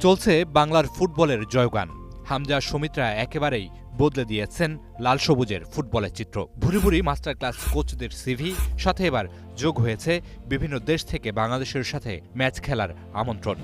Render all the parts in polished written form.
চলছে বাংলার ফুটবলের জয়গান। হামজা সুমিত্রা একেবারেই বদলে দিয়েছেন লাল সবুজের ফুটবলের চিত্র। ভুরি ভুরি মাস্টার ক্লাস কোচদের সিভি, সাথে এবার যোগ হয়েছে বিভিন্ন দেশ থেকে বাংলাদেশের সাথে ম্যাচ খেলার আমন্ত্রণ।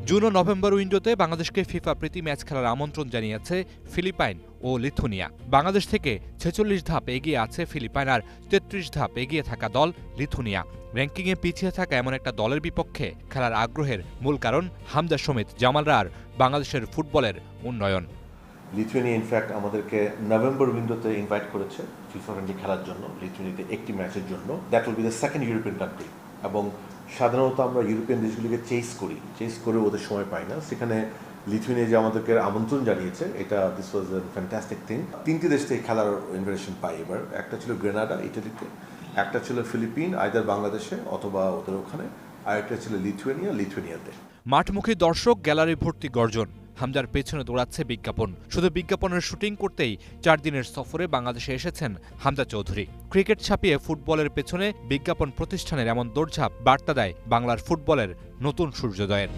জুন ও নভেম্বর উইন্ডোতে বাংলাদেশকে ফিফা প্রীতি ম্যাচ খেলার আমন্ত্রণ জানিয়েছে ফিলিপাইন ও লিথুনিয়া। বাংলাদেশ থেকে ৪৬ ধাপ এগিয়ে আছে ফিলিপাইন, আর ৩৩ ধাপ এগিয়ে থাকা দল লিথুনিয়া। র্যাঙ্কিংয়ে পিছিয়ে থাকা এমন একটা দলের বিপক্ষে খেলার আগ্রহের মূল কারণ হামজা সমিত, জামালরা আর বাংলাদেশের ফুটবলের উন্নয়ন। লিথুয়ানিয়া ইনফ্যাক্ট আমাদেরকে নভেম্বর উইন্ডোতে ইনভাইট করেছে ফিফা ফ্রেন্ডলি খেলার জন্য, লিথুয়ানিয়াতে একটি ম্যাচের জন্য। That will be the second European country. এবং সাধারণত আমরা ইউরোপিয়ান দেশগুলিকে চেস করে ওদের সময় পাই না। সেখানে লিথুয়ানিয়া যে আমাদেরকে আমন্ত্রণ জানিয়েছে, এটা this was a fantastic thing. 3টি দেশ থেকে খেলার ইনভিটেশন পাই এবার। একটা ছিল গ্রেনাডা ইটালিতে, একটা ছিল ফিলিপিন আইদার বাংলাদেশে অথবা ওদের ওখানে, আর একটা ছিল লিথুয়ানিয়াতে। মাঠমুখী দর্শক, গ্যালারি ভর্তি গর্জন। হামজার পেছনে দৌড়াচ্ছে বিজ্ঞাপন। শুধু বিজ্ঞাপনের শুটিং করতেই 4 দিনের সফরে বাংলাদেশে এসেছেন হামজা চৌধুরী। ক্রিকেট ছাপিয়ে ফুটবলের পেছনে বিজ্ঞাপন প্রতিষ্ঠানের এমন দৌড়ঝাঁপ বার্তা দেয় বাংলার ফুটবলের নতুন সূর্যোদয়ের।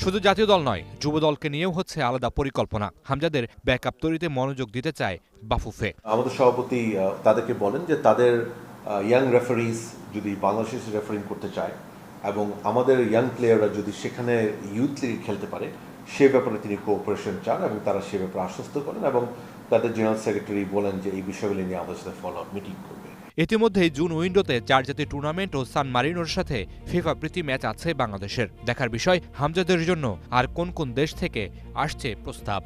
শুধু জাতীয় দল নয়, যুব দলকে নিয়েও হচ্ছে আলাদা পরিকল্পনা। হামজাদের ব্যাকআপ তৈরিতে মনোযোগ দিতে চায় বাফুফে। আমাদের সভাপতি তাদেরকে বলেন যে তাদের ইয়াং রেফারিজ যদি বাংলাদেশে রেফারিং করতে চায় এবং আমাদের ইয়াং প্লেয়াররা যদি সেখানে ইউথ লিগে খেলতে পারে, সে ব্যাপারে তিনি কোঅপারেশন চান এবং তারা সে ব্যাপারে আশ্বস্ত করেন এবং তাদের জেনারেল সেক্রেটারি বলেন যে এই বিষয়গুলি নিয়ে আমাদের সাথে ফলো আপ মিটিং করবে। ইতিমধ্যেই জুন উইন্ডোতে 4 জাতীয় টুর্নামেন্ট ও সান মারিনোর সাথে ফিফা প্রীতি ম্যাচ আছে বাংলাদেশের। দেখার বিষয় হামজাদের জন্য আর কোন কোন দেশ থেকে আসছে প্রস্তাব।